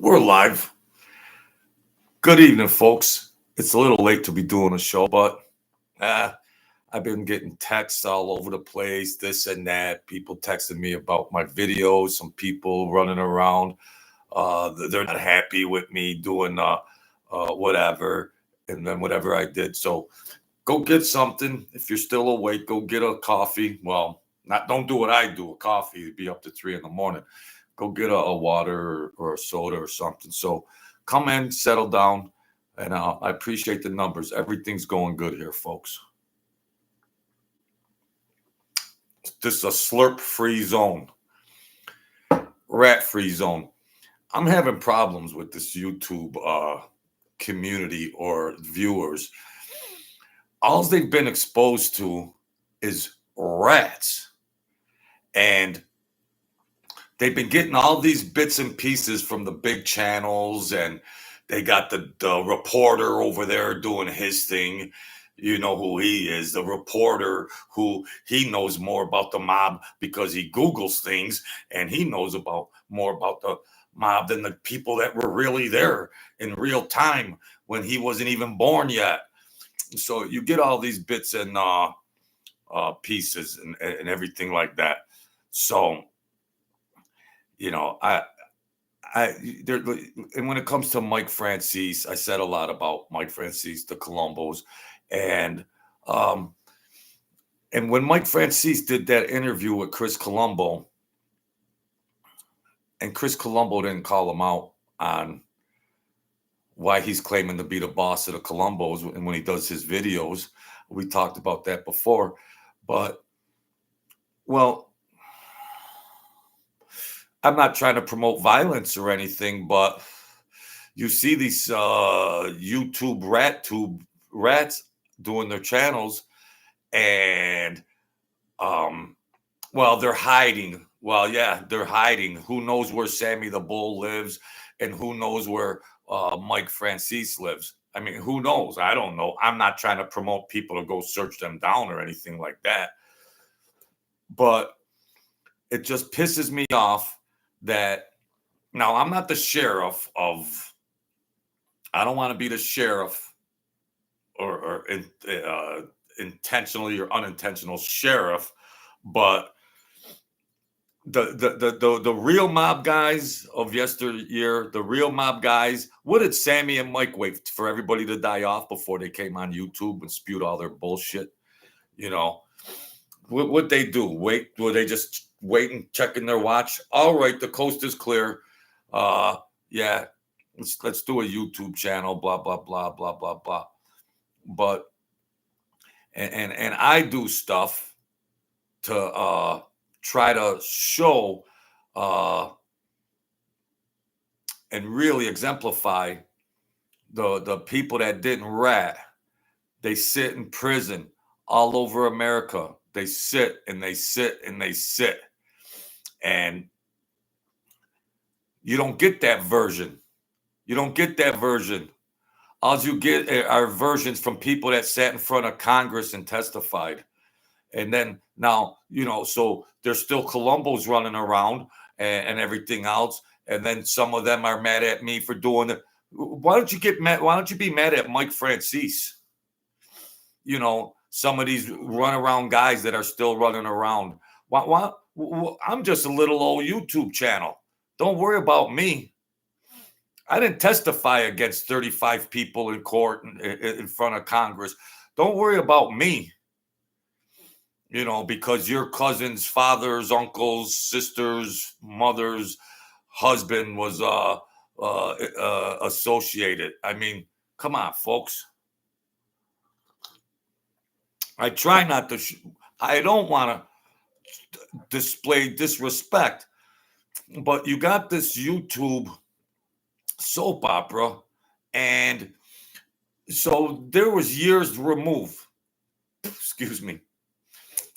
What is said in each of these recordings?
We're live. Good evening, folks. It's a little late to be doing a show, but I've been getting texts all over the place, this and that. People texting me about my videos. Some people running around. They're not happy with me doing whatever, and then whatever I did. So go get something. If you're still awake, go get a coffee. Well, don't do what I do. A coffee would be up to 3 a.m. Go get a water or a soda or something. So come in, settle down, and I appreciate the numbers. Everything's going good here, folks. This is a slurp-free zone, rat-free zone. I'm having problems with this YouTube community or viewers. All they've been exposed to is rats. And they've been getting all these bits and pieces from the big channels, and they got the reporter over there doing his thing. You know who he is, the reporter who he knows more about the mob because he Googles things, and he knows more about the mob than the people that were really there in real time when he wasn't even born yet. So you get all these bits and pieces and everything like that. So, you know, and when it comes to Mike Francis, I said a lot about Mike Francis, the Colombos, and when Mike Francis did that interview with Chris Colombo, and Chris Colombo didn't call him out on why he's claiming to be the boss of the Colombos, and when he does his videos, we talked about that before, but well, I'm not trying to promote violence or anything, but you see these YouTube rats doing their channels, and well, they're hiding. Well, yeah, they're hiding. Who knows where Sammy the Bull lives, and who knows where Mike Francis lives? I mean, who knows? I don't know. I'm not trying to promote people to go search them down or anything like that. But it just pisses me off that now I'm not the sheriff of. I don't want to be the sheriff or intentionally or unintentional sheriff, but the real mob guys of yesteryear, the real mob guys. What did Sammy and Mike wait for everybody to die off before they came on YouTube and spewed all their bullshit? You know, what they do? Wait, were they just waiting, checking their watch? All right, the coast is clear. Yeah, let's do a YouTube channel. Blah blah blah blah blah blah. But and I do stuff to try to show and really exemplify the people that didn't rat. They sit in prison all over America. They sit and they sit and they sit. And you don't get that version. You don't get that version. All you get are versions from people that sat in front of Congress and testified. And then now, so there's still Colombos running around and everything else. And then some of them are mad at me for doing it. Why don't you get mad? Why don't you be mad at Mike Francis? Some of these runaround guys that are still running around. Why? I'm just a little old YouTube channel. Don't worry about me. I didn't testify against 35 people in court in front of Congress. Don't worry about me. Because your cousin's father's, uncle's, sister's, mother's husband was associated. I mean, come on, folks. I try not to. I don't want to display disrespect, but you got this YouTube soap opera, and so there was years removed. Excuse me.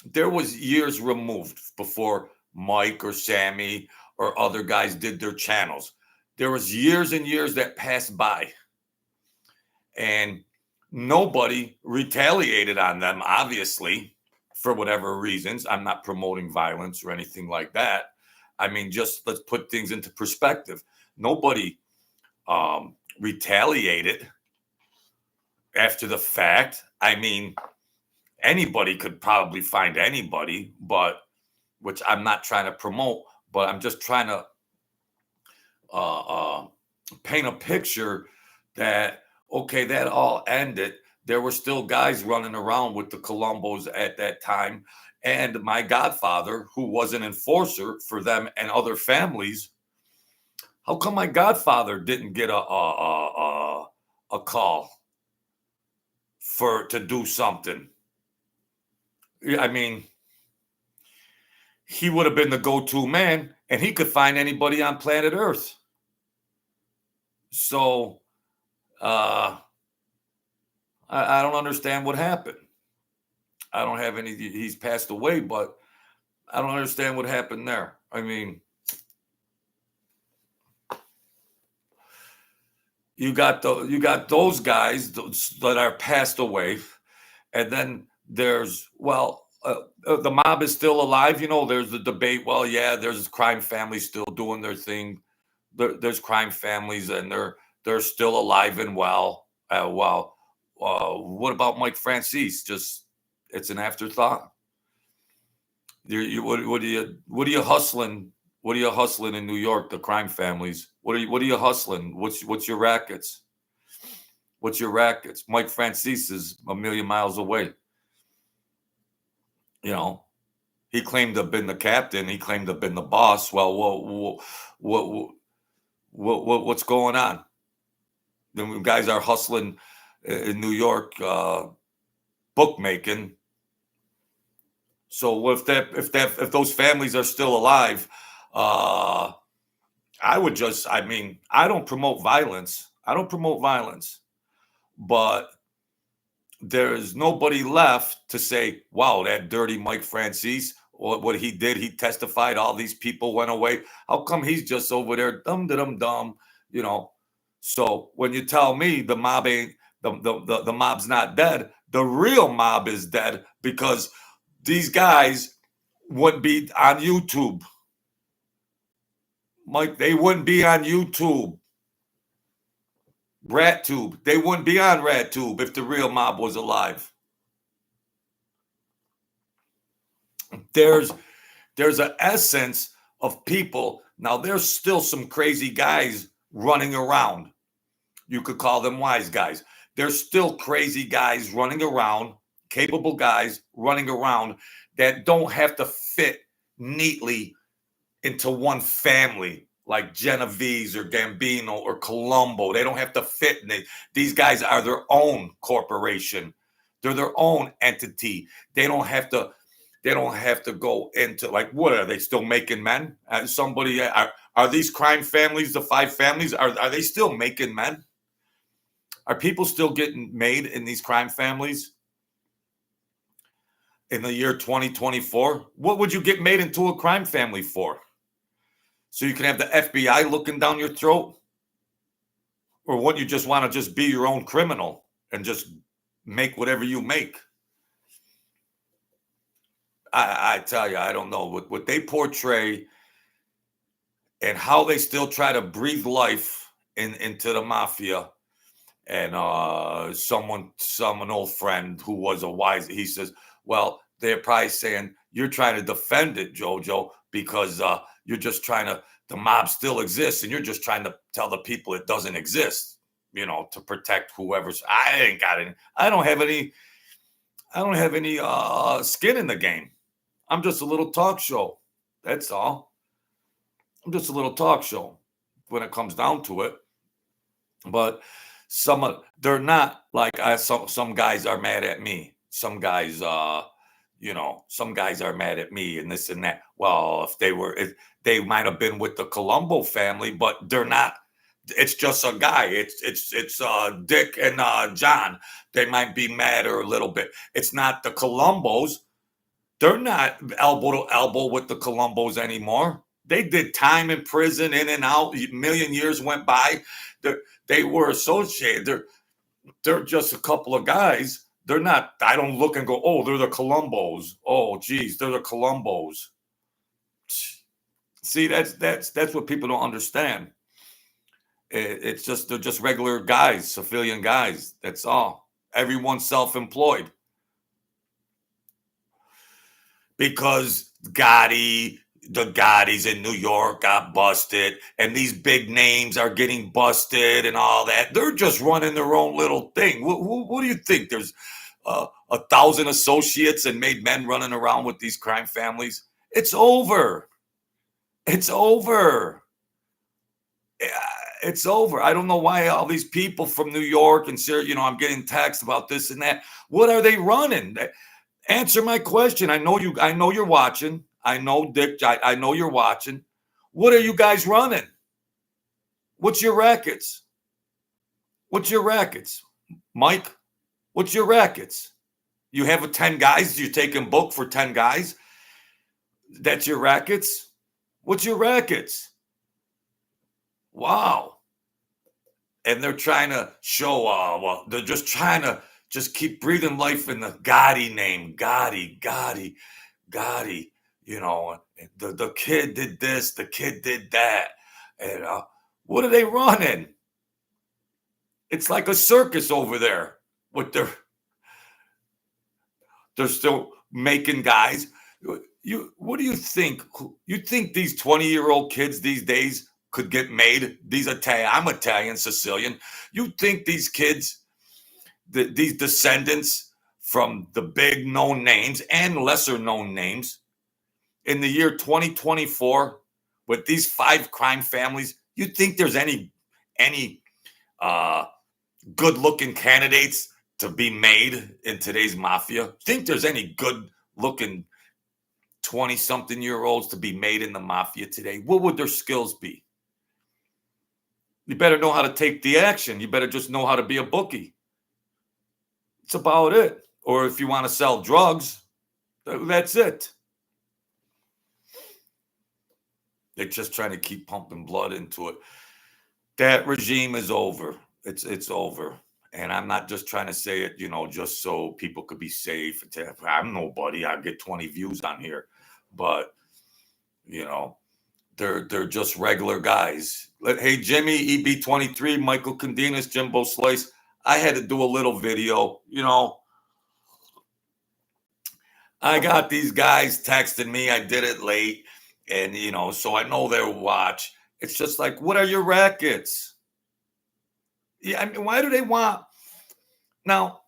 There was years removed before Mike or Sammy or other guys did their channels. There was years and years that passed by, and nobody retaliated on them, obviously, for whatever reasons. I'm not promoting violence or anything like that. I mean, just let's put things into perspective. Nobody retaliated after the fact. I mean, anybody could probably find anybody, but which I'm not trying to promote, but I'm just trying to uh, uh, paint a picture that, okay, that all ended. There were still guys running around with the Colombos at that time. And my godfather, who was an enforcer for them and other families, how come my godfather didn't get a call to do something? I mean, he would have been the go-to man, and he could find anybody on planet Earth. So I don't understand what happened. I don't have any. He's passed away, but I don't understand what happened there. I mean, you got those guys that are passed away, and then there's the mob is still alive. There's the debate. Well, yeah, there's crime families still doing their thing. There's crime families, and they're still alive and well. What about Mike Francis? Just it's an afterthought. What are you hustling? What are you hustling in New York? The crime families. What are you hustling? What's your rackets? What's your rackets? Mike Francis is a million miles away. He claimed to have been the captain. He claimed to have been the boss. Well, what's going on? The guys are hustling in New York, bookmaking. So if those families are still alive, I don't promote violence. But there's nobody left to say, wow, that dirty Mike Francis, what he did, he testified, all these people went away. How come he's just over there, dumb? So when you tell me the mob ain't, the mob's not dead, the real mob is dead, because these guys wouldn't be on YouTube. Mike, they wouldn't be on YouTube. RatTube. They wouldn't be on RatTube if the real mob was alive. There's an essence of people. Now, there's still some crazy guys running around. You could call them wise guys. There's still crazy guys running around, capable guys running around that don't have to fit neatly into one family, like Genovese or Gambino or Colombo. They don't have to fit in it. These guys are their own corporation. They're their own entity. They don't have to go into, like, what are they still making men? Are these crime families, the 5 families, are they still making men? Are people still getting made in these crime families in the year 2024? What would you get made into a crime family for? So you can have the FBI looking down your throat? Or what, you just want to just be your own criminal and just make whatever you make? I tell you, I don't know. What they portray and how they still try to breathe life into the mafia. And an old friend who was a wise, he says, well, they're probably saying, you're trying to defend it, Jojo, because you're just trying to, the mob still exists, and you're just trying to tell the people it doesn't exist, to protect whoever's. I ain't got any. I don't have any skin in the game. I'm just a little talk show. That's all. I'm just a little talk show when it comes down to it. But they're not like some guys are mad at me. Some guys, some guys are mad at me and this and that. Well, if they might have been with the Colombo family, but they're not. It's just a guy. It's Dick and John. They might be mad or a little bit. It's not the Colombos. They're not elbow to elbow with the Colombos anymore. They did time in prison, in and out. A million years went by. They were associated. They're just a couple of guys. They're not. I don't look and go, oh, they're the Colombos. Oh, geez, they're the Colombos. See, that's what people don't understand. It's just they're just regular guys, civilian guys. That's all. Everyone's self-employed because the Gottis in New York got busted, and these big names are getting busted and all that. They're just running their own little thing. What do you think? There's 1,000 associates and made men running around with these crime families. It's over. It's over. It's over. I don't know why all these people from New York and Syria, I'm getting texts about this and that. What are they running? Answer my question. I know you're watching. I know, Dick. I know you're watching. What are you guys running? What's your rackets? What's your rackets? Mike, what's your rackets? You have 10 guys? You taking book for 10 guys? That's your rackets? What's your rackets? Wow. And they're trying to show, they're just trying to just keep breathing life in the Gotti name. Gotti. The kid did this, the kid did that. And what are they running? It's like a circus over there. They're still making guys. What do you think? You think these 20-year-old kids these days could get made? I'm Italian, Sicilian. You think these kids, these descendants from the big known names and lesser known names in the year 2024 with these 5 crime families, you think there's any good looking candidates to be made in today's mafia? Think there's any good looking 20-something-year-olds to be made in the mafia today? What would their skills be? You better know how to take the action. You better just know how to be a bookie. It's about it. Or if you want to sell drugs, that's it. They're just trying to keep pumping blood into it. That regime is over. It's over. And I'm not just trying to say it, just so people could be safe. I'm nobody. I get 20 views on here. But, they're just regular guys. Hey, Jimmy, EB23, Michael Condinas, Jimbo Slice. I had to do a little video. I got these guys texting me. I did it late. And, so I know they'll watch. It's just like, what are your rackets? Yeah, I mean, why do they want... Now,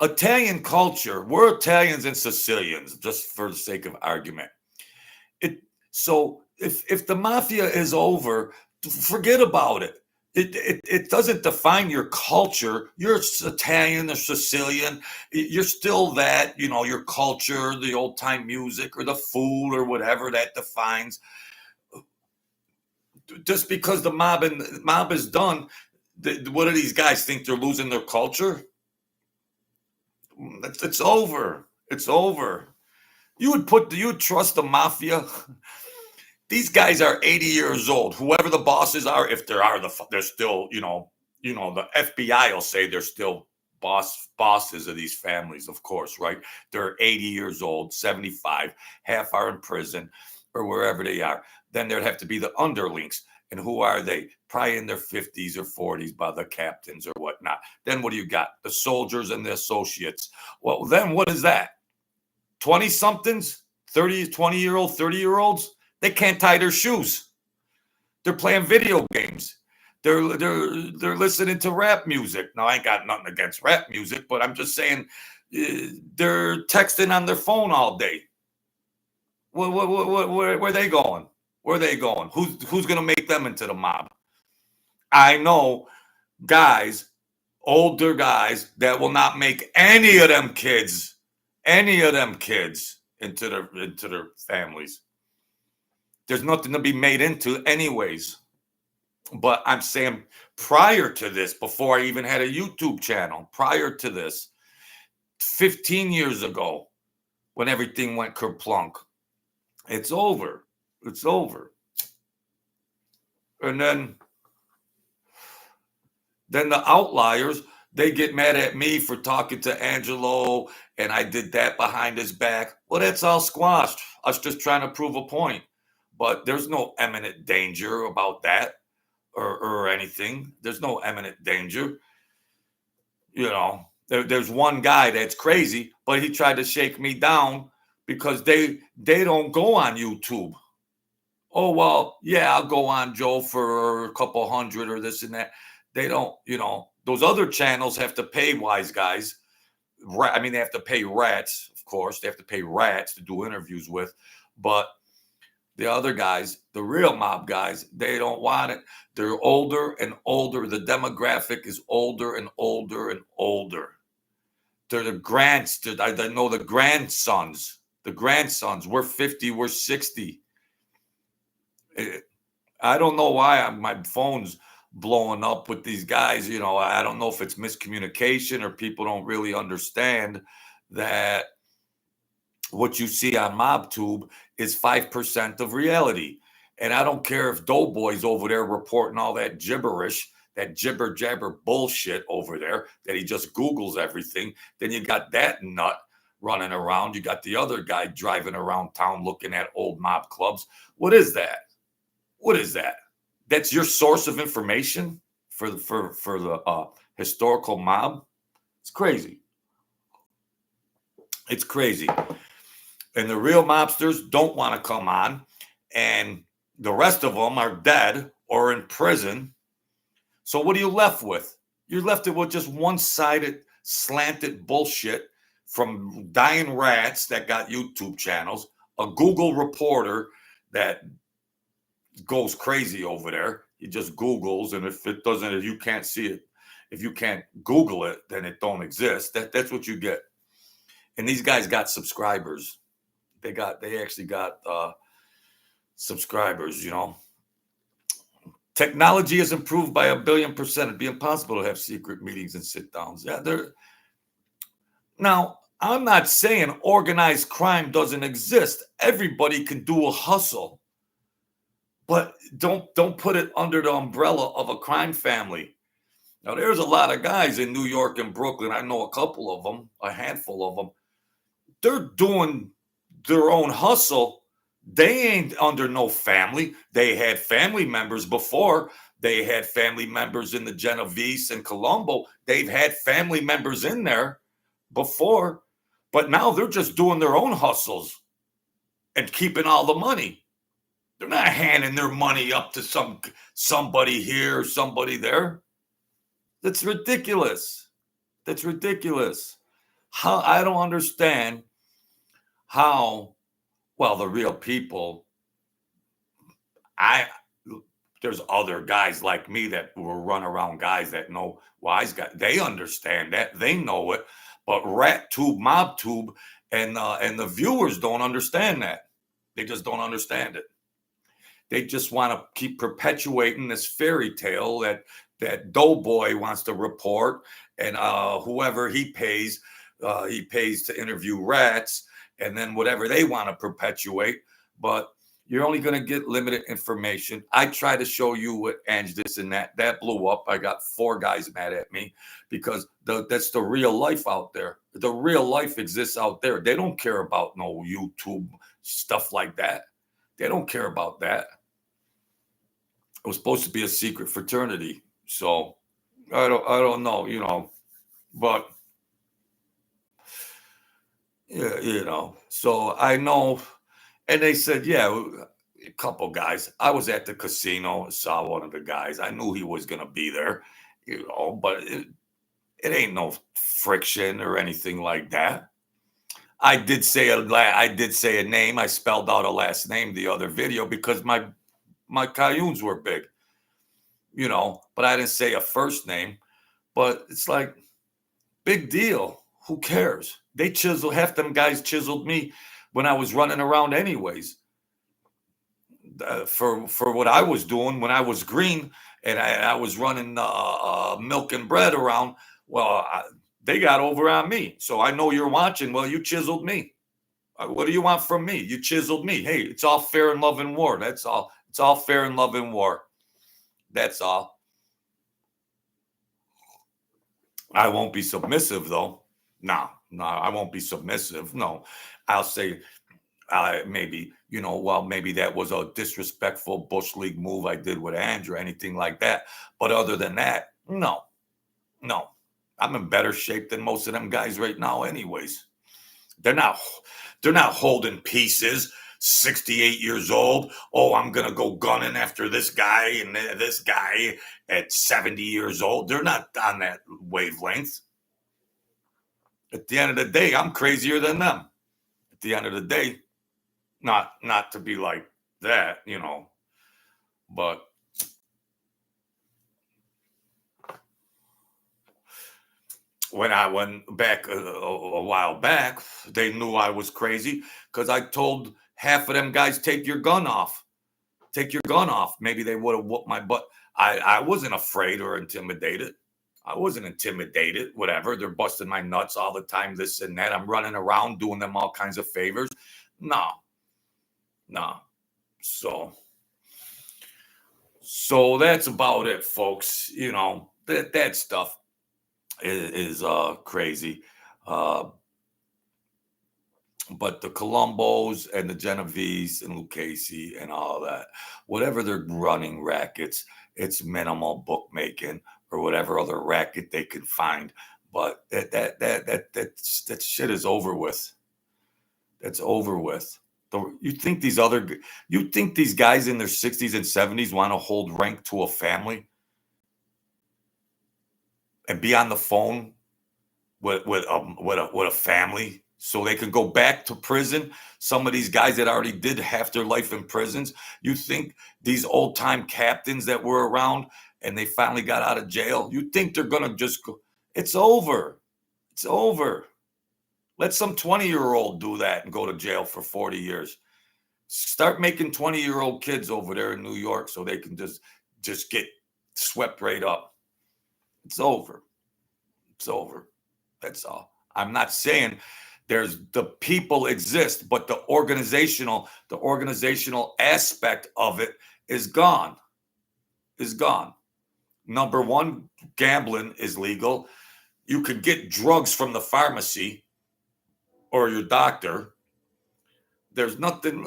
Italian culture, we're Italians and Sicilians, just for the sake of argument. So if the mafia is over, forget about it. It doesn't define your culture. You're Italian or Sicilian. You're still that, your culture, the old time music or the food or whatever that defines. Just because the mob is done, what do these guys think they're losing their culture? It's over. It's over. You would trust the mafia? These guys are 80 years old. Whoever the bosses are, if they're still, the FBI will say they're still bosses of these families, of course, right? They're 80 years old, 75, half are in prison or wherever they are. Then there'd have to be the underlings. And who are they? Probably in their 50s or 40s by the captains or whatnot. Then what do you got? The soldiers and the associates. Well, then what is that? 20-somethings, 20-year-old, 30-year-olds? They can't tie their shoes. They're playing video games. They're listening to rap music. Now, I ain't got nothing against rap music, but I'm just saying they're texting on their phone all day. Where are they going? Where are they going? Who's going to make them into the mob? I know guys, older guys, that will not make any of them kids into their families. There's nothing to be made into anyways. But I'm saying prior to this, before I even had a YouTube channel, prior to this, 15 years ago, when everything went kerplunk, it's over. It's over. And then the outliers, they get mad at me for talking to Angelo, and I did that behind his back. Well, that's all squashed. I was just trying to prove a point. But there's no imminent danger about that. or anything. There's no imminent danger. You know, there's one guy that's crazy, but he tried to shake me down because they don't go on YouTube. Oh well, yeah, I'll go on, Joe, for a couple hundred or this and that. They don't, those other channels have to pay wise guys. I mean, they have to pay rats, of course. They have to pay rats to do interviews with, but the other guys, the real mob guys, they don't want it. They're older and older. The demographic is older and older and older. They're the I know the grandsons. The grandsons. We're 50, we're 60. I don't know why my phone's blowing up with these guys. I don't know if it's miscommunication or people don't really understand that what you see on MobTube is 5% of reality. And I don't care if Doughboy's over there reporting all that gibberish, that jibber jabber bullshit over there, that he just Googles everything. Then you got that nut running around. You got the other guy driving around town looking at old mob clubs. What is that? What is that? That's your source of information for the historical mob? It's crazy. It's crazy. And the real mobsters don't want to come on, and the rest of them are dead or in prison. So what are you left with? You're left with just one-sided, slanted bullshit from dying rats that got YouTube channels, a Google reporter that goes crazy over there. He just Googles, and if you can't see it, if you can't Google it, then it don't exist. That's what you get. And these guys got subscribers. They actually got subscribers, Technology has improved by 1 billion%. It'd be impossible to have secret meetings and sit downs. Yeah, now, I'm not saying organized crime doesn't exist. Everybody can do a hustle. But don't put it under the umbrella of a crime family. Now, there's a lot of guys in New York and Brooklyn. I know a couple of them, a handful of them. They're doing their own hustle. They ain't under no family. They had family members before. They had family members in the Genovese and Colombo. They've had family members in there before, but now they're just doing their own hustles and keeping all the money. They're not handing their money up to somebody here or somebody there. That's ridiculous. That's ridiculous. I don't understand how. Well, the real people, there's other guys like me that will run around, guys that know wise guys. They understand that. They know it. But RatTube, MobTube, and the viewers don't understand that. They just don't understand it. They just want to keep perpetuating this fairy tale that Doughboy wants to report, and whoever he pays to interview rats, and then whatever they want to perpetuate. But you're only going to get limited information. I try to show you what this and that blew up. I got 4 guys mad at me because that's the real life out there. The real life exists out there. They don't care about no YouTube stuff like that. They don't care about that. It was supposed to be a secret fraternity. So I don't know, but yeah, so I know. And they said, yeah, a couple guys. I was at the casino, saw one of the guys. I knew he was going to be there, but it ain't no friction or anything like that. I did say a name. I spelled out a last name the other video because my cayunes were big, but I didn't say a first name. But it's like, big deal. Who cares? Half them guys chiseled me when I was running around anyways. For what I was doing when I was green and I was running milk and bread around, well, they got over on me. So I know you're watching. Well, you chiseled me. What do you want from me? You chiseled me. Hey, it's all fair in love and war. That's all. It's all fair in love and war. That's all. I won't be submissive, though. No, I won't be submissive. No, I'll say, maybe, well, maybe that was a disrespectful Bush League move I did with Andrew, anything like that. But other than that, no. I'm in better shape than most of them guys right now anyways. They're not holding pieces, 68 years old. Oh, I'm going to go gunning after this guy and this guy at 70 years old. They're not on that wavelength. At the end of the day, I'm crazier than them. At the end of the day, not to be like that, but when I went back a while back, they knew I was crazy because I told half of them guys, take your gun off. Take your gun off. Maybe they would have whooped my butt. I wasn't afraid or intimidated. I wasn't intimidated, whatever. They're busting my nuts all the time, this and that. I'm running around doing them all kinds of favors. No. So that's about it, folks. That stuff is crazy. But the Colombos and the Genovese and Lucchese and all that, whatever they're running rackets, it's minimal bookmaking or whatever other racket they can find. But that shit is over with. That's over with. You think these guys in their 60s and 70s want to hold rank to a family and be on the phone with a family so they can go back to prison? Some of these guys that already did half their life in prisons. You think these old time captains that were around and they finally got out of jail, you think they're gonna just go? It's over. It's over. Let some 20-year-old do that and go to jail for 40 years. Start making 20-year-old kids over there in New York so they can just get swept right up. It's over. It's over. That's all. I'm not saying the people exist, but the organizational aspect of it is gone. Number one, gambling is legal. You could get drugs from the pharmacy or your doctor. There ain't nothing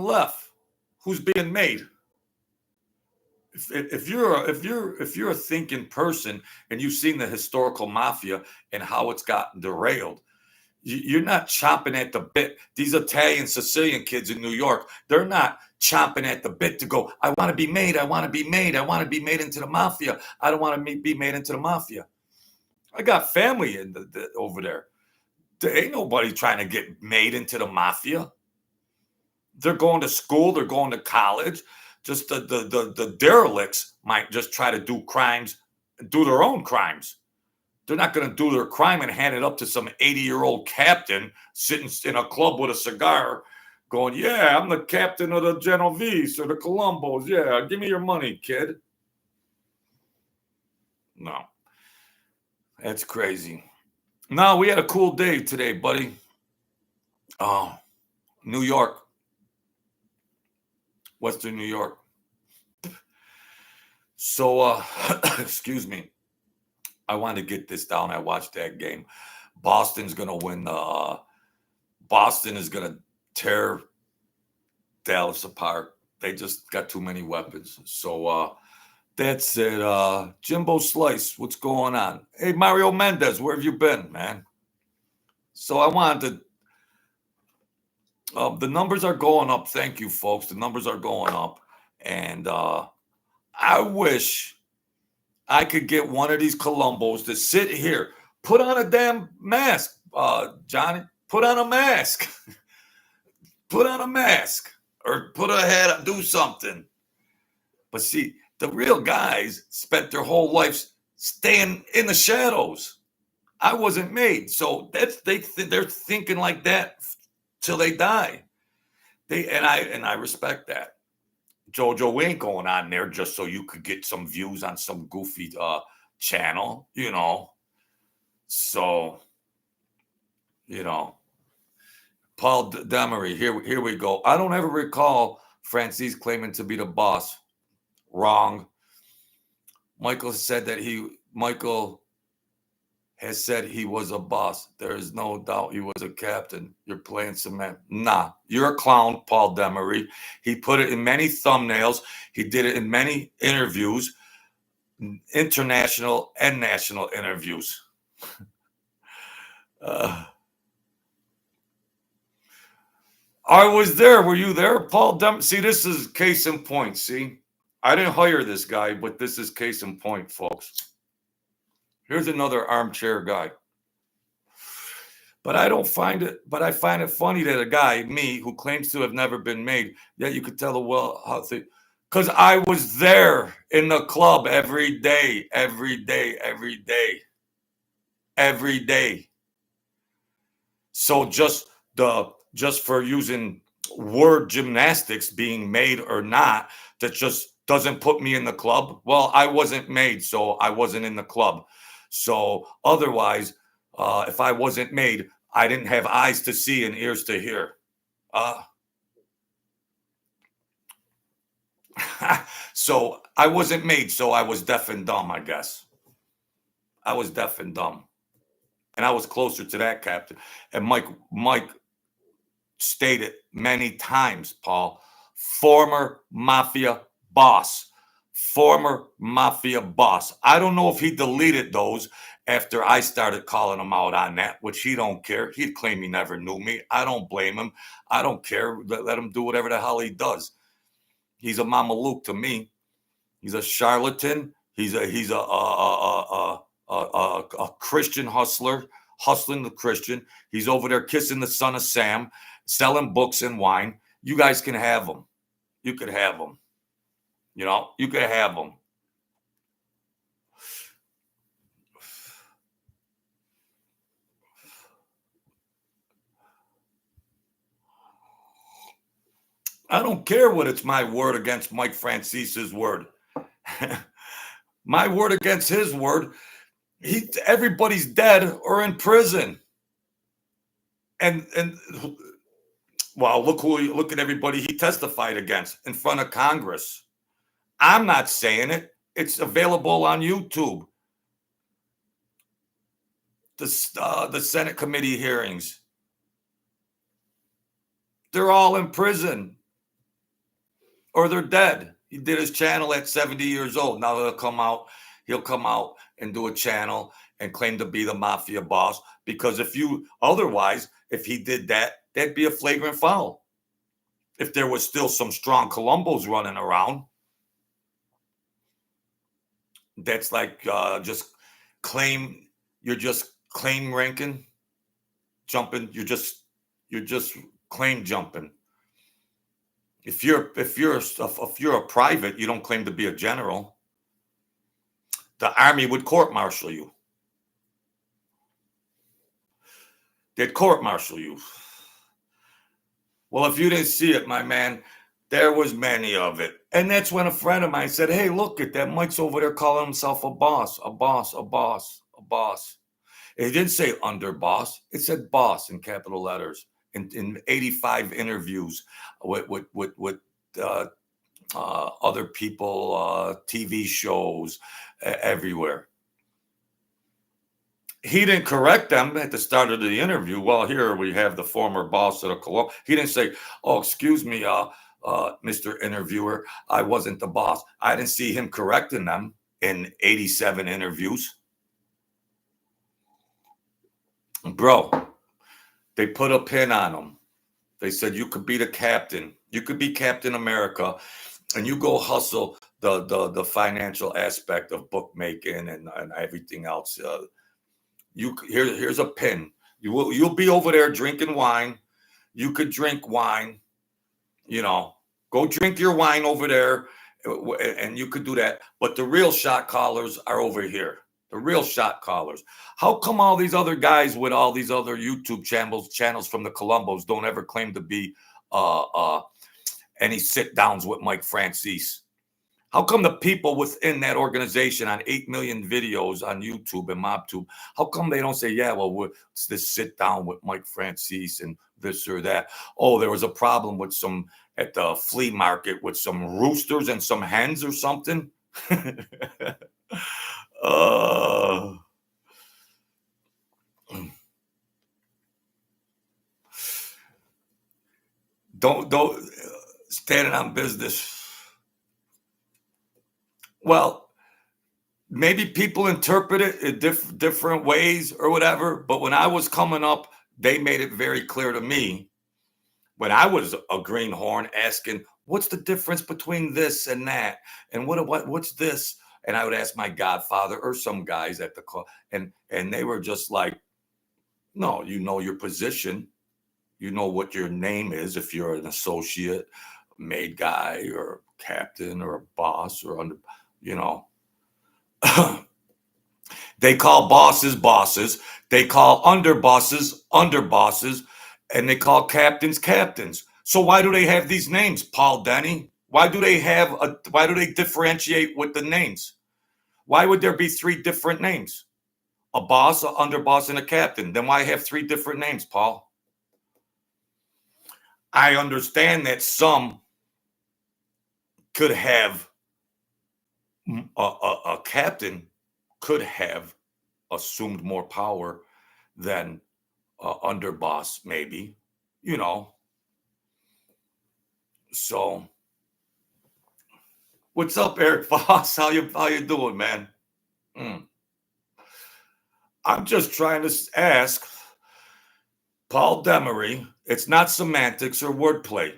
left. Who's being made? If you're a thinking person and you've seen the historical mafia and how it's gotten derailed, you're not chomping at the bit. These Italian Sicilian kids in New York, they're not chomping at the bit to go, I want to be made. I want to be made. I want to be made into the mafia. I don't want to be made into the mafia. I got family over there. There ain't nobody trying to get made into the mafia. They're going to school. They're going to college. Just the derelicts might just try to do their own crimes. They're not going to do their crime and hand it up to some 80-year-old captain sitting in a club with a cigar going, yeah, I'm the captain of the Genovese or the Colombos. Yeah, give me your money, kid. No. That's crazy. No, we had a cool day today, buddy. Oh, New York. Western New York. So, excuse me. I wanted to get this down. I watched that game. Boston's going to win. Boston is going to tear Dallas apart. They just got too many weapons. So that's it. Jimbo Slice, what's going on? Hey, Mario Mendez, where have you been, man? So I wanted to. The numbers are going up. Thank you, folks. The numbers are going up. And I wish I could get one of these Colombos to sit here, put on a damn mask, Johnny. Put on a mask. Put on a mask or put a hat, do something. But see, the real guys spent their whole lives staying in the shadows. I wasn't made. So they're thinking like that till they die. I respect that. Jojo ain't going on there just so you could get some views on some goofy channel, So, Paul Demery, here we go. I don't ever recall Francis claiming to be the boss. Wrong. Michael said that Michael has said he was a boss. There is no doubt he was a captain. You're playing cement. Nah, you're a clown, Paul Demery. He put it in many thumbnails. He did it in many interviews, international and national interviews. I was there. Were you there, Paul Demery? See, this is case in point. See, I didn't hire this guy, but this is case in point, folks. Here's another armchair guy. But I don't find it, but I find it funny that a guy, me, who claims to have never been made, yet you could tell, well, how they, because I was there in the club every day, every day, every day, every day. So just for using word gymnastics, being made or not, that just doesn't put me in the club. Well, I wasn't made, so I wasn't in the club. So otherwise, if I wasn't made, I didn't have eyes to see and ears to hear. So I wasn't made, so I was deaf and dumb, I guess. I was deaf and dumb. And I was closer to that, Captain. And Mike stated many times, Paul, former mafia boss. Former mafia boss. I don't know if he deleted those after I started calling him out on that, which he don't care. He'd claim he never knew me. I don't blame him. I don't care. Let him do whatever the hell he does. He's a Mameluke to me. He's a charlatan. He's a Christian hustler, hustling the Christian. He's over there kissing the son of Sam, selling books and wine. You guys can have him. You could have him. You know, you could have him. I don't care what it's my word against Mike Francis's word. My word against his word. Everybody's dead or in prison. And well, look at everybody he testified against in front of Congress. I'm not saying it. It's available on YouTube. The Senate committee hearings. They're all in prison or they're dead. He did his channel at 70 years old. Now he'll come out and do a channel and claim to be the mafia boss. Because if he did that, that'd be a flagrant foul. If there was still some strong Colombos running around, that's like you're just claim ranking, jumping. You're just claim jumping. If you're a private, you don't claim to be a general. The army would court-martial you. They'd court-martial you. Well, if you didn't see it, my man, there was many of it. And that's when a friend of mine said, hey, look at that. Mike's over there calling himself a boss, a boss, a boss, a boss. It didn't say underboss. It said boss in capital letters in 85 interviews with other people, TV shows, everywhere. He didn't correct them at the start of the interview. Well, here we have the former boss of the Colombo. He didn't say, oh, excuse me, Mr. Interviewer, I wasn't the boss. I didn't see him correcting them in 87 interviews. Bro, they put a pin on him. They said, you could be the captain. You could be Captain America, and you go hustle the financial aspect of bookmaking and everything else. Here's a pin. You'll be over there drinking wine. You could drink wine. You know, go drink your wine over there, and you could do that. But the real shot callers are over here. The real shot callers. How come all these other guys with all these other YouTube channels from the Colombos don't ever claim to be any sit downs with Mike Francis? How come the people within that organization on 8 million videos on YouTube and MobTube, how come they don't say, yeah, well, it's this sit down with Mike Francis and this or that? Oh, there was a problem with at the flea market with some roosters and some hens or something. don't standing on business. Well, maybe people interpret it in different ways or whatever. But when I was coming up, they made it very clear to me when I was a greenhorn asking, what's the difference between this and that? And what's this? And I would ask my godfather or some guys at the club, and they were just like, no, you know your position. You know what your name is if you're an associate, maid guy, or captain, or a boss, or under, you know. They call bosses bosses. They call underbosses underbosses, and they call captains captains. So why do they have these names, Paul Denny? Why do they have a? Why do they differentiate with the names? Why would there be three different names? A boss, an underboss, and a captain. Then why have three different names, Paul? I understand that some could have a captain could have assumed more power than underboss, maybe, you know. So, what's up, Eric Foss? How you doing, man? Mm. I'm just trying to ask Paul Demery. It's not semantics or wordplay.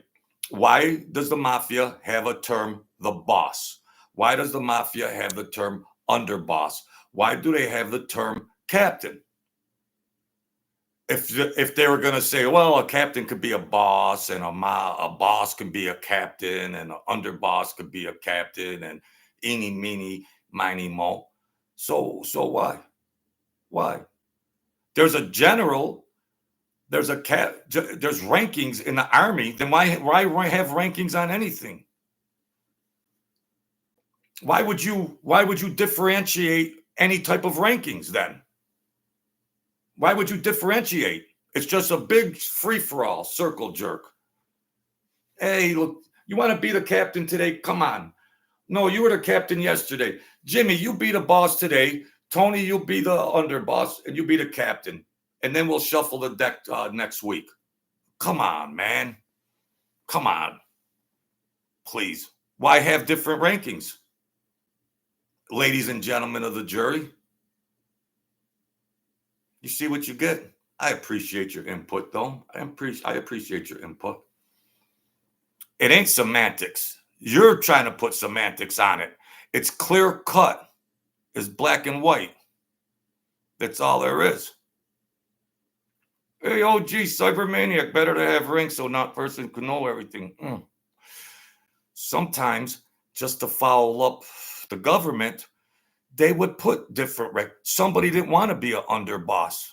Why does the mafia have a term, the boss? Why does the mafia have the term underboss? Why do they have the term captain? If they were going to say, well, a captain could be a boss, and a boss can be a captain, and an underboss could be a captain, and eeny, meeny, miny, mo. So why? Why? There's a general. There's There's rankings in the army. Then why have rankings on anything? Why would you differentiate any type of rankings then? Why would you differentiate? It's just a big free-for-all, circle jerk. Hey, look, you want to be the captain today? Come on. No, you were the captain yesterday. Jimmy, you be the boss today. Tony, you be the underboss, and you be the captain. And then we'll shuffle the deck next week. Come on, man. Come on. Please. Why have different rankings? Ladies and gentlemen of the jury, you see what you get? I appreciate your input, though. I appreciate your input. It ain't semantics. You're trying to put semantics on it. It's clear cut. It's black and white. That's all there is. Hey, OG, cybermaniac, better to have ranks so not person can know everything. Sometimes, just to foul up the government, they would put different ranks. Somebody didn't want to be an underboss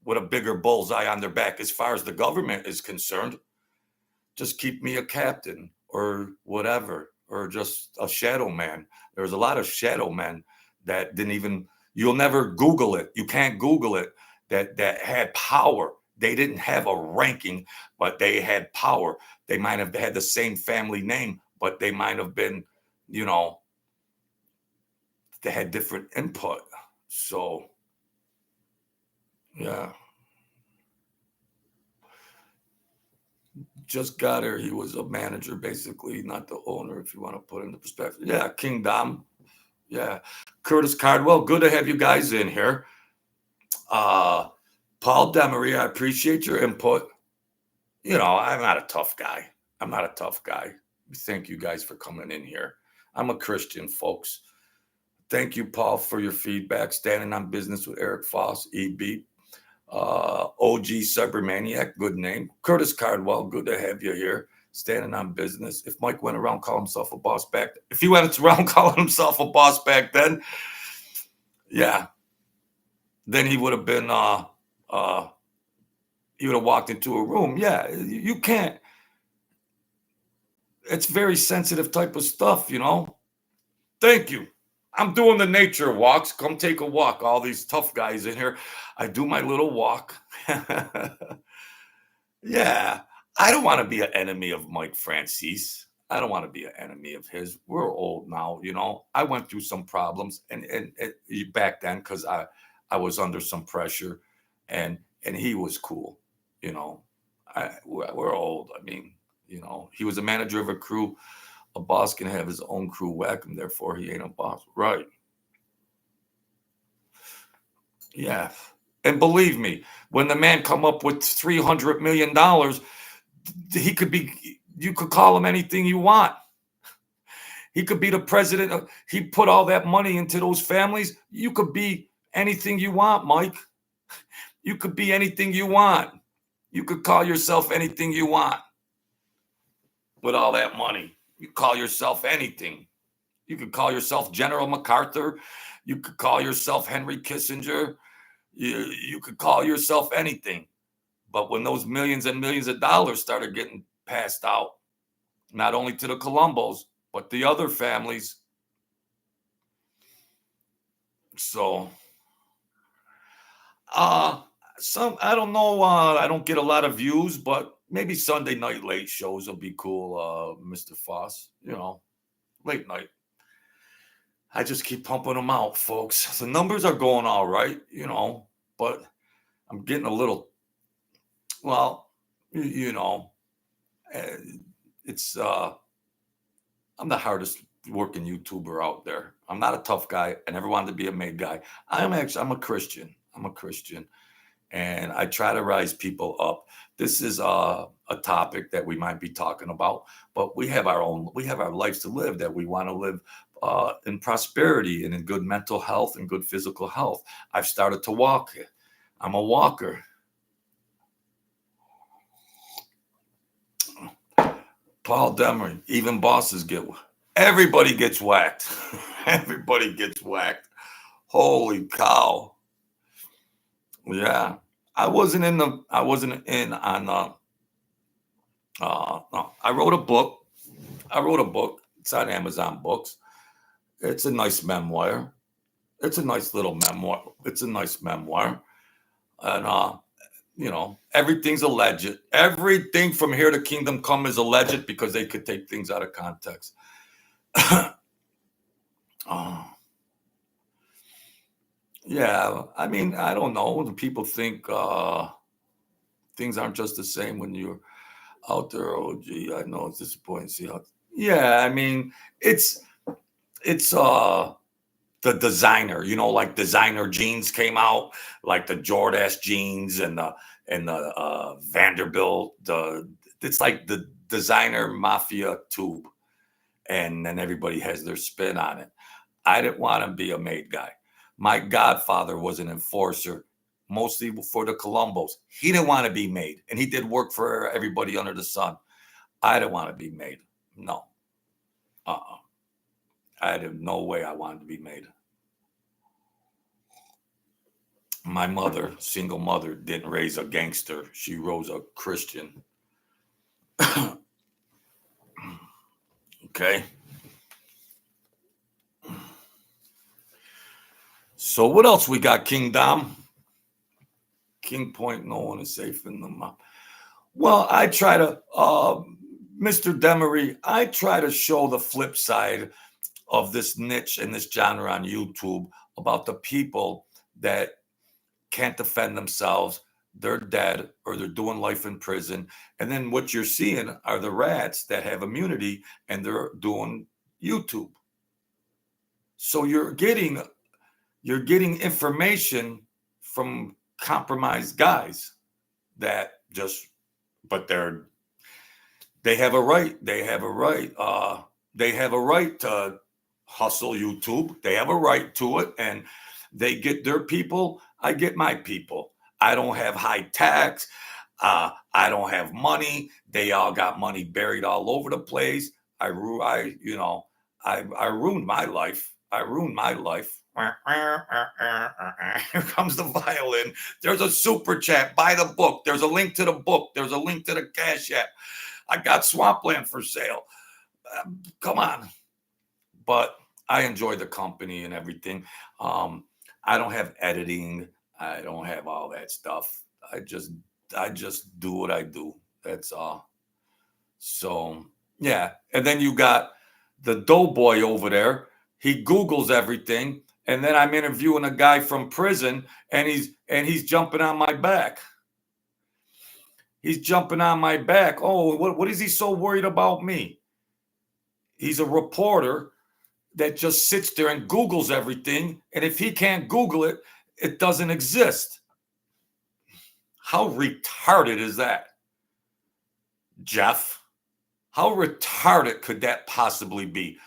with a bigger bullseye on their back as far as the government is concerned. Just keep me a captain or whatever, or just a shadow man. There's a lot of shadow men that didn't even, you'll never Google it. You can't Google it, that had power. They didn't have a ranking, but they had power. They might have had the same family name, but they might have been, they had different input. So, yeah. Just got here. He was a manager, basically, not the owner, if you want to put into perspective. Yeah, King Dom. Yeah. Curtis Cardwell, good to have you guys in here. Paul Demery, I appreciate your input. I'm not a tough guy. Thank you guys for coming in here. I'm a Christian, folks. Thank you, Paul, for your feedback. Standing on Business with Eric Foss, EB. OG Cybermaniac, good name. Curtis Cardwell, good to have you here. Standing on Business. If Mike went around calling himself a boss back, if he went around calling himself a boss back then, yeah, then he would have been, he would have walked into a room. Yeah, you can't. It's very sensitive type of stuff, Thank you. I'm doing the nature walks. Come take a walk. All these tough guys in here. I do my little walk. Yeah. I don't want to be an enemy of Mike Francis. I don't want to be an enemy of his. We're old now, I went through some problems and back then because I was under some pressure and he was cool, we're old. I mean, You know, he was a manager of a crew. A boss can have his own crew whack him, therefore he ain't a boss. Right. Yeah. And believe me, when the man come up with $300 million, he could be, you could call him anything you want. He could be the president. He put all that money into those families. You could be anything you want, Mike. You could be anything you want. You could call yourself anything you want with all that money. You call yourself anything. You could call yourself General MacArthur. You could call yourself Henry Kissinger. You could call yourself anything. But when those millions and millions of dollars started getting passed out, not only to the Colombos, but the other families. So, I don't know. I don't get a lot of views, but maybe Sunday night late shows will be cool, Mr. Foss. You know, late night. I just keep pumping them out, folks. The numbers are going all right, you know, but I'm getting a little, well, you know, it's, I'm the hardest working YouTuber out there. I'm not a tough guy. I never wanted to be a made guy. I'm a Christian. I'm a Christian. And I try to rise people up. This is a topic that we might be talking about, but we have our lives to live that we want to live in prosperity and in good mental health and good physical health. I've started to walk. I'm a walker. Paul Demery, even bosses everybody gets whacked. Everybody gets whacked. Holy cow. Yeah. I wasn't in on no, I wrote a book. It's on Amazon Books. It's a nice memoir. It's a nice little memoir. It's a nice memoir. And you know, everything's alleged. Everything from here to Kingdom Come is alleged because they could take things out of context. Yeah, I mean, I don't know. People think things aren't just the same when you're out there. Oh, gee, I know it's disappointing. See how? Yeah, I mean, it's the designer. You know, like designer jeans came out, like the Jordache jeans and the Vanderbilt. It's like the designer mafia tube, and then everybody has their spin on it. I didn't want to be a made guy. My godfather was an enforcer, mostly for the Colombos. He didn't want to be made, and he did work for everybody under the sun. I didn't want to be made. No. I had no way I wanted to be made. My mother, single mother, didn't raise a gangster. She rose a Christian. Okay. So what else we got, King Dom? King Point, no one is safe in the mouth. Well, I try to, Mr. Demery, I try to show the flip side of this niche and this genre on YouTube about the people that can't defend themselves. They're dead or they're doing life in prison. And then what you're seeing are the rats that have immunity and they're doing YouTube. So you're getting information from compromised guys that just, but they have a right. They have a right. They have a right to hustle YouTube. They have a right to it, and they get their people. I get my people. I don't have high tax. I don't have money. They all got money buried all over the place. I ruined my life. I ruined my life. Here comes the violin. There's a super chat. Buy the book. There's a link to the book. There's a link to the Cash App. I got Swampland for sale. Come on. But I enjoy the company and everything. I don't have editing. I don't have all that stuff. I just do what I do. That's all. So yeah. And then you got the doughboy over there. He Googles everything. And then I'm interviewing a guy from prison and he's jumping on my back. He's jumping on my back. Oh, what is he so worried about me? He's a reporter that just sits there and Googles everything. And if he can't Google it, it doesn't exist. How retarded is that, Jeff? How retarded could that possibly be?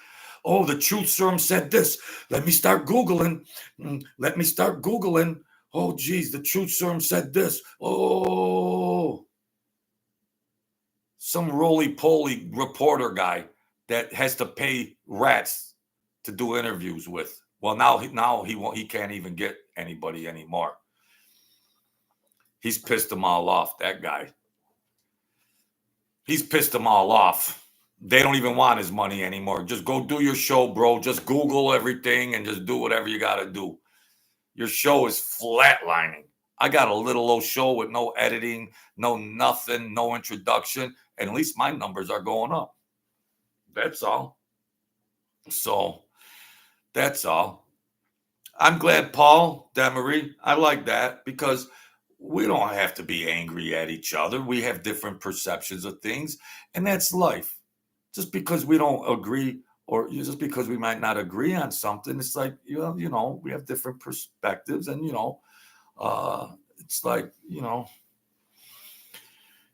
Oh, the truth serum said this. Let me start Googling. Let me start Googling. Oh, geez, the truth serum said this. Oh, some roly-poly reporter guy that has to pay rats to do interviews with. Well, now he can't even get anybody anymore. He's pissed them all off, that guy. He's pissed them all off. They don't even want his money anymore. Just go do your show, bro. Just Google everything and just do whatever you got to do. Your show is flatlining. I got a little old show with no editing, no nothing, no introduction, and at least my numbers are going up. That's all. So that's all. I'm glad Paul Demery, I like that because we don't have to be angry at each other. We have different perceptions of things, and that's life. Just because we don't agree or just because we might not agree on something, it's like, we have different perspectives and, it's like,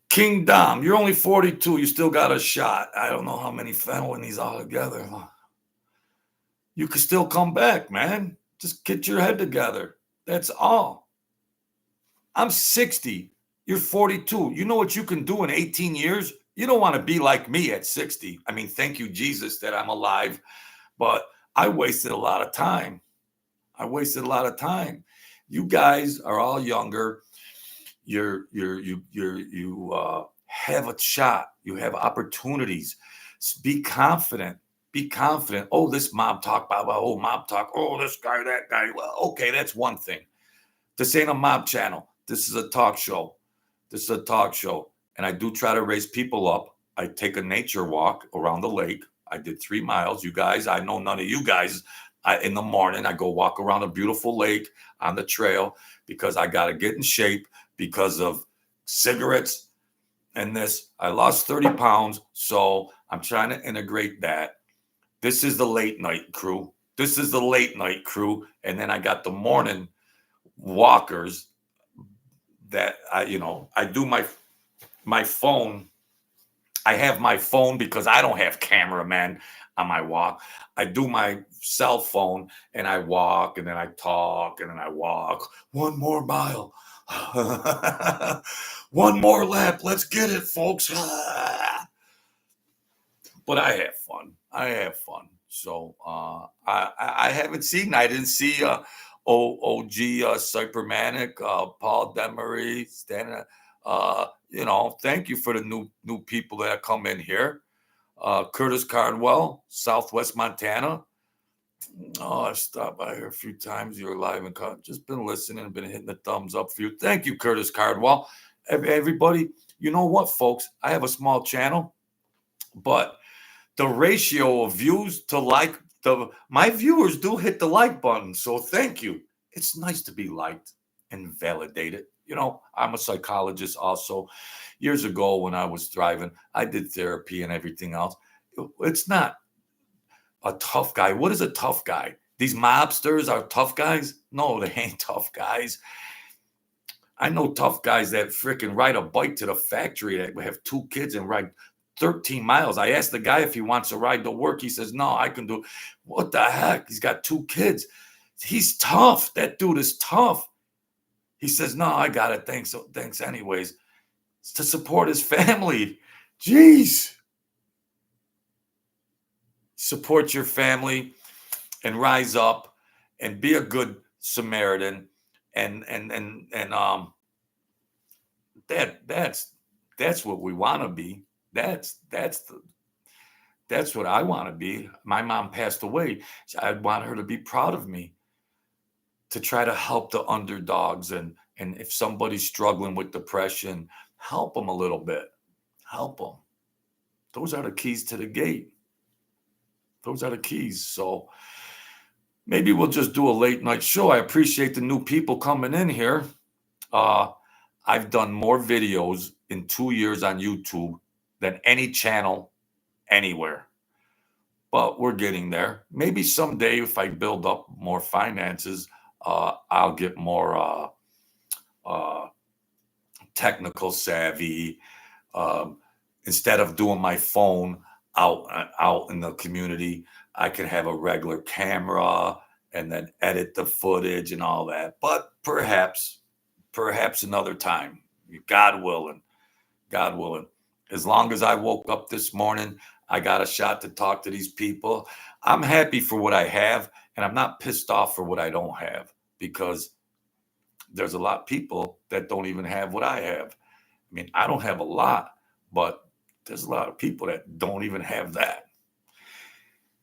King Dom, you're only 42. You still got a shot. I don't know how many felonies altogether. You could still come back, man. Just get your head together. That's all. I'm 60. You're 42. You know what you can do in 18 years? You don't want to be like me at 60. I mean, thank you, Jesus, that I'm alive. But I wasted a lot of time. You guys are all younger. You have a shot. You have opportunities. Be confident. Oh, this mob talk, blah, blah, oh, mob talk. Oh, this guy, that guy. Well, okay, that's one thing. This ain't a mob channel. This is a talk show. And I do try to raise people up. I take a nature walk around the lake. I did 3 miles. You guys, I know none of you guys. In the morning, I go walk around a beautiful lake on the trail because I got to get in shape because of cigarettes and this. I lost 30 pounds, so I'm trying to integrate that. This is the late night crew. And then I got the morning walkers that I do my phone. I have my phone because I don't have cameraman on my walk. I do my cell phone and I walk and then I talk and then I walk. 1 more mile. 1 more lap. Let's get it, folks. But I have fun. So I haven't seen. I didn't see OG Cypermanic, Paul Demery, standing. Thank you for the new people that come in here. Curtis Cardwell, Southwest Montana. Oh, I've stopped by here a few times. You're live and just been listening, been hitting the thumbs up for you. Thank you, Curtis Cardwell. Everybody, you know what, folks? I have a small channel, but the ratio of views to like, my viewers do hit the like button. So thank you. It's nice to be liked and validated. I'm a psychologist also. Years ago when I was thriving, I did therapy and everything else. It's not a tough guy. What is a tough guy? These mobsters are tough guys? No, they ain't tough guys. I know tough guys that freaking ride a bike to the factory that have 2 kids and ride 13 miles. I asked the guy if he wants to ride to work. He says, no, I can do. What the heck? He's got 2 kids. He's tough. That dude is tough. He says, no, I got it. Thanks anyways. It's to support his family. Jeez. Support your family and rise up and be a good Samaritan. And that's what we want to be. That's what I want to be. My mom passed away. I want her to be proud of me, to try to help the underdogs. And if somebody's struggling with depression, help them a little bit. Help them. Those are the keys to the gate. Those are the keys. So maybe we'll just do a late night show. I appreciate the new people coming in here. I've done more videos in 2 years on YouTube than any channel anywhere. But we're getting there. Maybe someday, if I build up more finances, I'll get more uh, technical savvy. Um, Instead of doing my phone out in the community, I can have a regular camera and then edit the footage and all that. But perhaps another time, God willing. God willing. As long as I woke up this morning, I got a shot to talk to these people. I'm happy for what I have, and I'm not pissed off for what I don't have, because there's a lot of people that don't even have what I have. I mean, I don't have a lot, but there's a lot of people that don't even have that.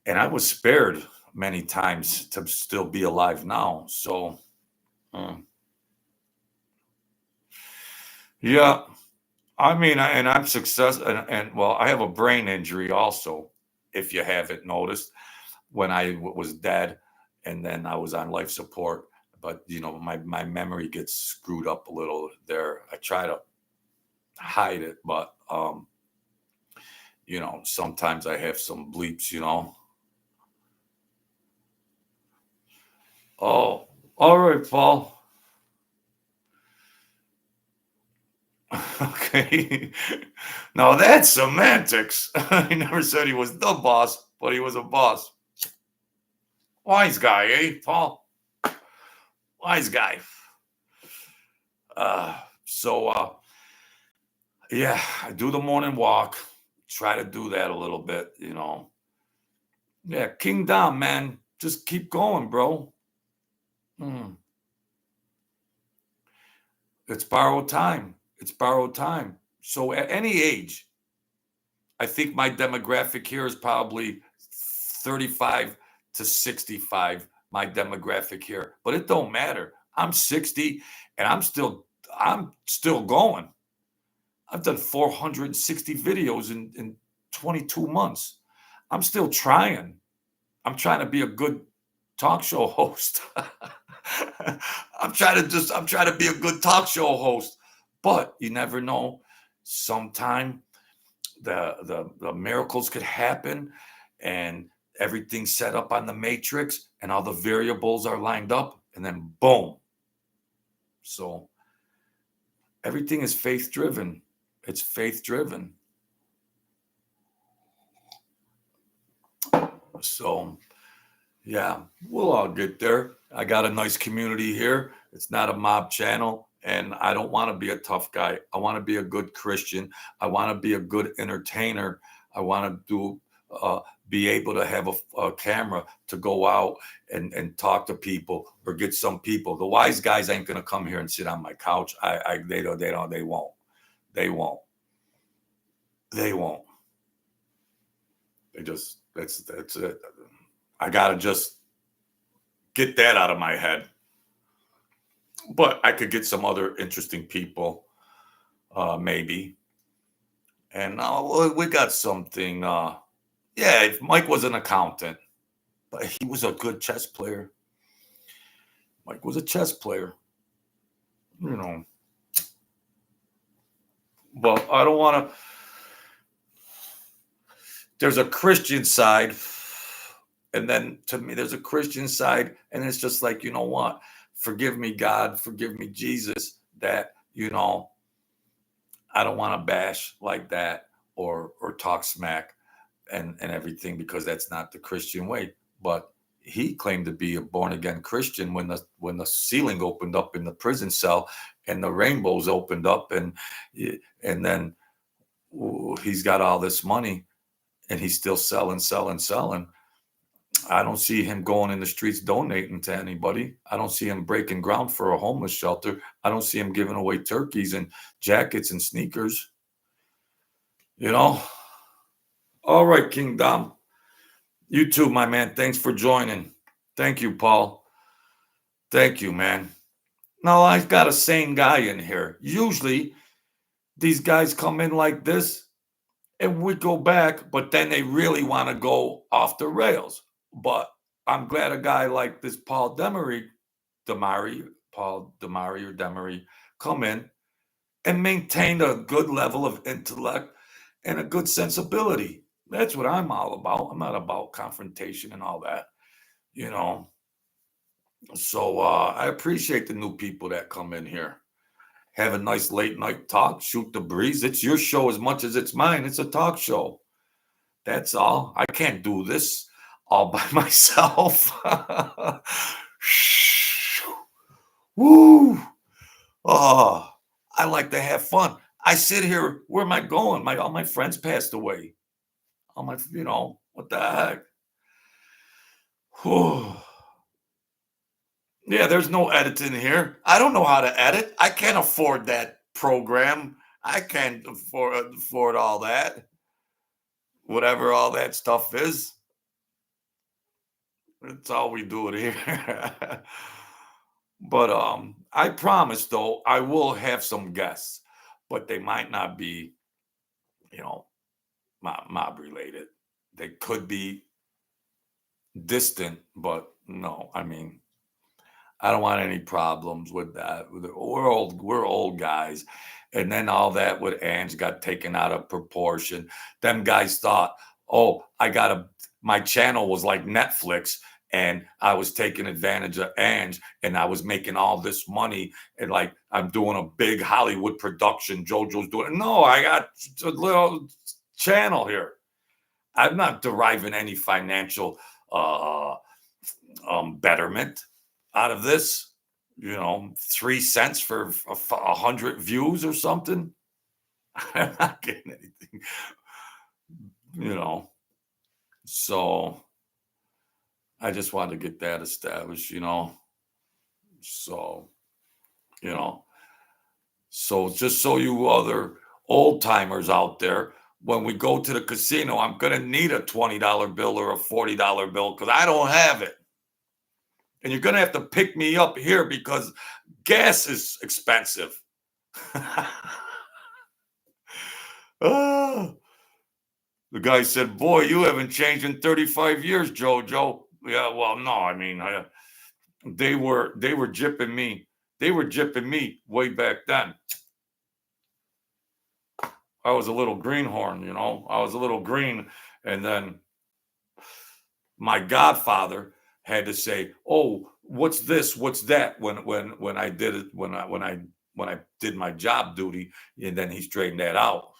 And I was spared many times to still be alive now. So, mm, yeah, I mean, and I'm and well, I have a brain injury also, if you haven't noticed, when I was dead, and then I was on life support. But my memory gets screwed up a little there. I try to hide it, but sometimes I have some bleeps. Oh, all right, Paul. Okay. Now that's semantics. He never said he was the boss, but he was a boss. Wise guy, eh, Paul? Wise guy. So yeah, I do the morning walk. Try to do that a little bit. Yeah, King Dom, man. Just keep going, bro. Hmm. It's borrowed time. It's borrowed time. So at any age, I think my demographic here is probably 35 to 65, my demographic here. But it don't matter. I'm 60 and I'm still going. I've done 460 videos in 22 months. I'm still trying. I'm trying to be a good talk show host. I'm trying to be a good talk show host. But you never know. Sometime the miracles could happen, and everything's set up on the matrix and all the variables are lined up, and then boom. So everything is faith driven. It's faith driven. So yeah, we'll all get there. I got a nice community here. It's not a mob channel, and I don't want to be a tough guy. I want to be a good Christian. I want to be a good entertainer. I want to be able to have a camera to go out and talk to people or get some people. The wise guys ain't gonna come here and sit on my couch. They won't. They won't. They won't. That's it. I gotta just get that out of my head. But I could get some other interesting people, maybe. And we got something. Yeah, if Mike was an accountant, but he was a good chess player. Mike was a chess player, you know. But I don't want to. There's a Christian side, and then to me, there's a Christian side, and it's just like, you know what? Forgive me, God. Forgive me, Jesus. That I don't want to bash like that or talk smack and everything, because that's not the Christian way. But he claimed to be a born again Christian when the ceiling opened up in the prison cell and the rainbows opened up, and then he's got all this money and he's still selling, selling, selling. I don't see him going in the streets donating to anybody. I don't see him breaking ground for a homeless shelter. I don't see him giving away turkeys and jackets and sneakers. You know? All right, King Dom. You too, my man. Thanks for joining. Thank you, Paul. Thank you, man. Now, I've got a sane guy in here. Usually, these guys come in like this and we go back, but then they really want to go off the rails. But I'm glad a guy like this Paul Demery, Paul Demery or Demery, come in. and maintained a good level of intellect and a good sensibility. That's what I'm all about. I'm not about confrontation and all that, you know. So I appreciate the new people that come in here. Have a nice late night talk, shoot the breeze. It's your show as much as it's mine. It's a talk show. That's all. I can't do this all by myself. Woo! Oh, I like to have fun. I sit here. Where am I going? All my friends passed away. All my, what the heck? Whew. Yeah, there's no editing here. I don't know how to edit. I can't afford that program. I can't afford all that. Whatever all that stuff is. That's all we do it here. But I promise though, I will have some guests, but they might not be, you know, mob related. They could be distant, but no, I mean, I don't want any problems with that. We're old guys. And then all that with Ange got taken out of proportion. Them guys thought, oh, my channel was like Netflix and I was taking advantage of Ange and I was making all this money and like I'm doing a big Hollywood production. JoJo's doing it. No, I got a little channel here. I'm not deriving any financial betterment out of this. 3 cents for 100 views or something. I'm not getting anything. So I just wanted to get that established. So so just so you other old timers out there, when we go to the casino, I'm gonna need a $20 bill or a $40 bill because I don't have it. And you're going to have to pick me up here because gas is expensive. The guy said, boy, you haven't changed in 35 years, Jojo. Yeah, well, no, I mean, they were gypping me. They were gypping me way back then. I was a little greenhorn, I was a little green. And then my godfather had to say, "Oh, what's this? What's that?" When I did it, when I did my job duty, and then he straightened that out.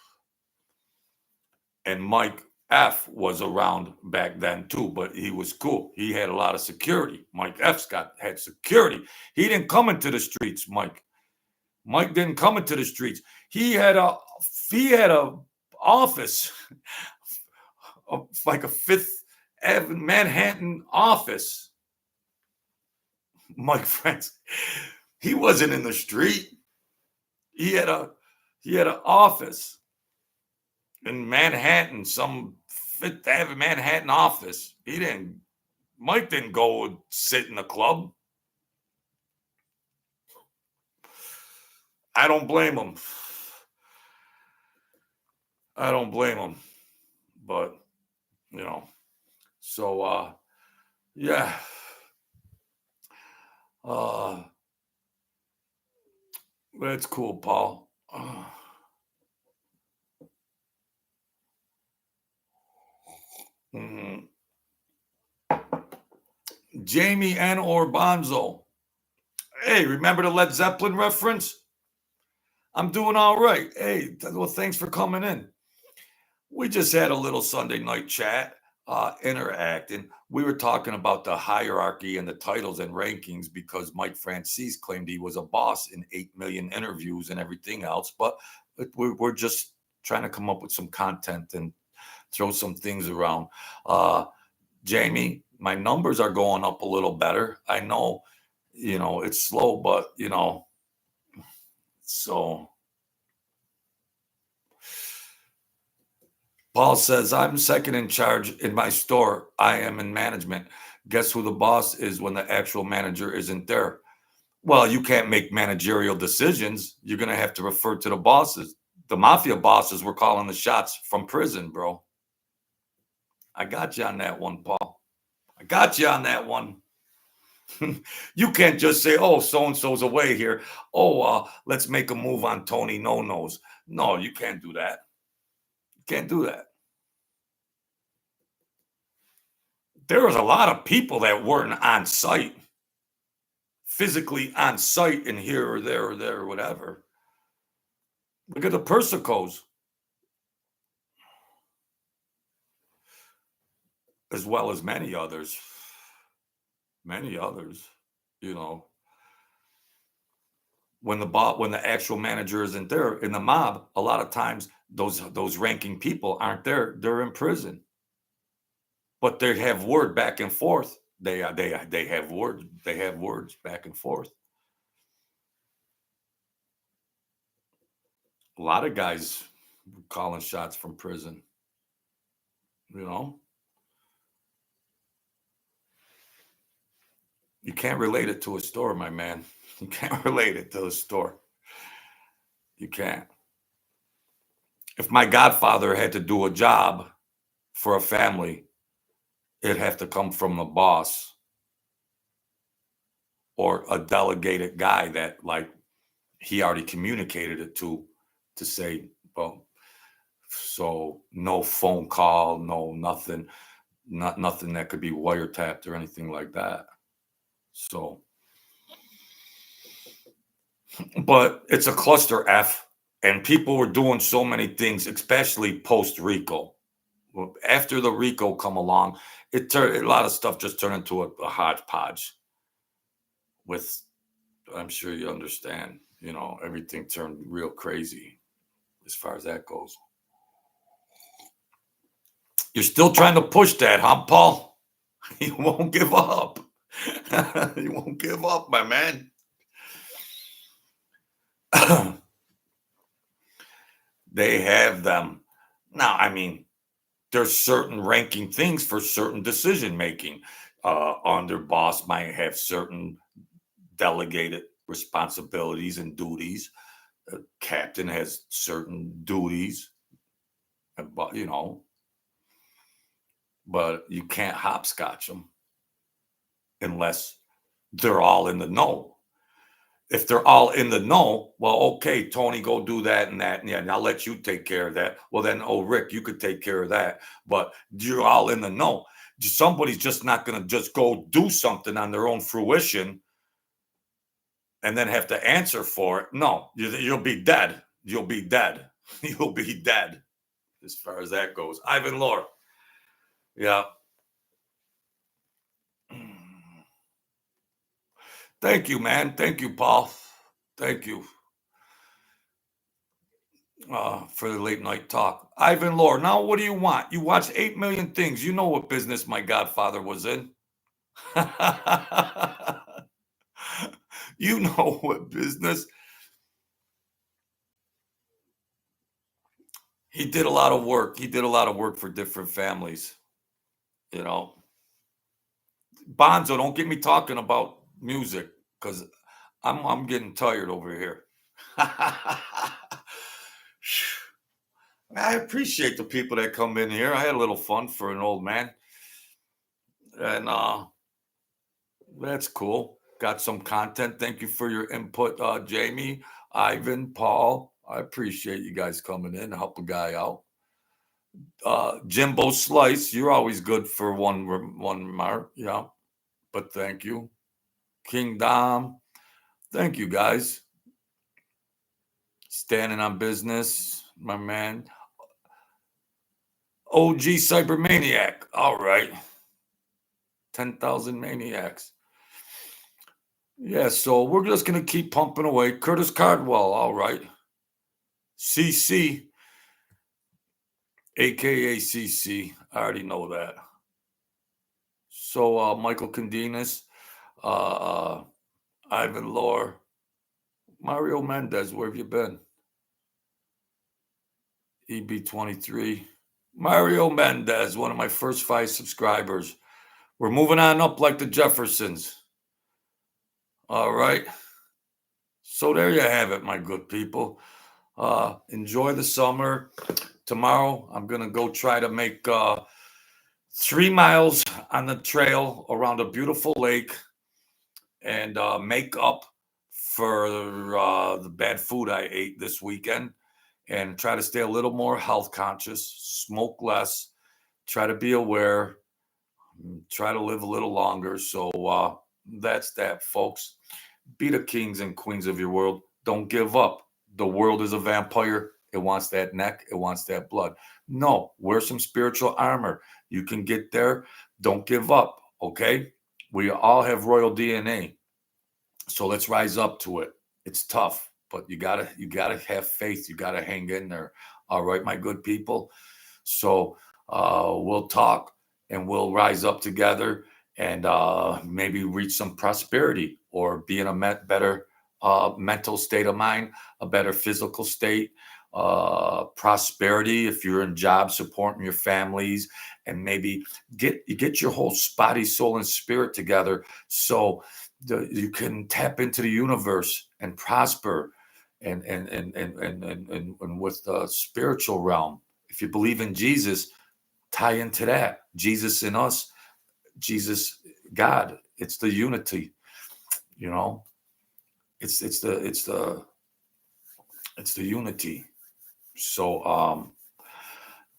And Mike F was around back then too, but he was cool. He had a lot of security. Mike F's had security. He didn't come into the streets, Mike. Mike didn't come into the streets. He had a office, like a Fifth Avenue Manhattan office. Mike Friends, he wasn't in the street. He had an office in Manhattan, some Fifth Avenue Manhattan office. Mike didn't go and sit in the club. I don't blame him. I don't blame him. But, so yeah. That's cool, Paul. Jamie N. Orbanzo. Hey, remember the Led Zeppelin reference? I'm doing all right. Hey, well, thanks for coming in. We just had a little Sunday night chat, interacting. We were talking about the hierarchy and the titles and rankings because Mike Francis claimed he was a boss in 8 million interviews and everything else. But we're just trying to come up with some content and throw some things around. Jamie, my numbers are going up a little better. I know, it's slow, but, so. Paul says, I'm second in charge in my store. I am in management. Guess who the boss is when the actual manager isn't there? Well, you can't make managerial decisions. You're going to have to refer to the bosses. The mafia bosses were calling the shots from prison, bro. I got you on that one, Paul. I got you on that one. You can't just say, "Oh, so and so's away here. Oh, let's make a move on Tony No Nos." No, you can't do that. You can't do that. There was a lot of people that weren't on site, physically on site, and here or there or there or whatever. Look at the Persicos, as well as many others. Many others, you know. When the actual manager isn't there in the mob, a lot of times those ranking people aren't there. They're in prison, but they have word back and forth. They have word. They have words back and forth. A lot of guys calling shots from prison. You know, you can't relate it to a store, my man. You can't relate it to a store. You can't. If my godfather had to do a job for a family, it'd have to come from the boss or a delegated guy that like he already communicated it to say, well, so no phone call, no nothing, not nothing that could be wiretapped or anything like that. So, but it's a cluster F, and people were doing so many things, especially post Rico. Well, after the Rico come along, it turned a lot of stuff just turned into a hodgepodge. With, I'm sure you understand, everything turned real crazy as far as that goes. You're still trying to push that, huh, Paul? You won't give up. You won't give up, my man. They have them. Now, I mean, there's certain ranking things for certain decision making. Under boss might have certain delegated responsibilities and duties. Captain has certain duties, but but you can't hopscotch them unless they're all in the know. If they're all in the know, well, okay, Tony, go do that and that, and yeah, and I'll let you take care of that. Well, then, oh, Rick, you could take care of that, but you're all in the know. Somebody's just not going to just go do something on their own fruition and then have to answer for it. No, you'll be dead. You'll be dead. You'll be dead as far as that goes. Ivan Lore. Yeah. Thank you, man. Thank you, Paul. Thank you for the late night talk. Ivan Lore. Now, what do you want? You watch 8 million things. You know what business my godfather was in. You know what business. He did a lot of work. He did a lot of work for different families. You know, Bonzo, don't get me talking about music because I'm getting tired over here. I appreciate the people that come in here. I had a little fun for an old man. And that's cool. Got some content. Thank you for your input, Jamie, Ivan, Paul. I appreciate you guys coming in to help a guy out. Jimbo Slice, you're always good for one remark. Yeah, but thank you. King Dom, thank you guys. Standing on business, my man. OG Cybermaniac. All right. 10,000 maniacs. Yeah, so we're just going to keep pumping away. Curtis Cardwell. All right. CC, aka CC. I already know that. So Michael Candinas, Ivan Lore, Mario Mendez, where have you been? EB23. Mario Mendez, one of my first 5 subscribers. We're moving on up like the Jeffersons. All right. So there you have it, my good people. Enjoy the summer. Tomorrow, I'm going to go try to make 3 miles on the trail around a beautiful lake and make up for the bad food I ate this weekend, and try to stay a little more health conscious, smoke less, try to be aware, try to live a little longer. So that's that, folks. Be the kings and queens of your world. Don't give up. The world is a vampire. It wants that neck. It wants that blood. No, wear some spiritual armor. You can get there. Don't give up. Okay. We all have royal DNA. So let's rise up to it. It's tough, but you gotta have faith. You gotta hang in there. All right, my good people. So we'll talk and we'll rise up together and maybe reach some prosperity or be in a better mental state of mind, a better physical state, prosperity if you're in job supporting your families, and maybe get your whole body, soul, and spirit together so you can tap into the universe and prosper and with the spiritual realm. If you believe in Jesus, tie into that. Jesus in us, Jesus, God. It's the unity, you know. It's the unity. So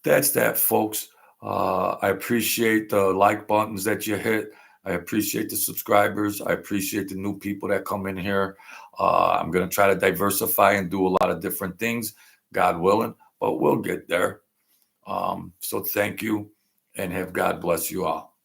that's that, folks. I appreciate the like buttons that you hit. I appreciate the subscribers. I appreciate the new people that come in here. I'm going to try to diversify and do a lot of different things, God willing, but we'll get there. So thank you, and have God bless you all.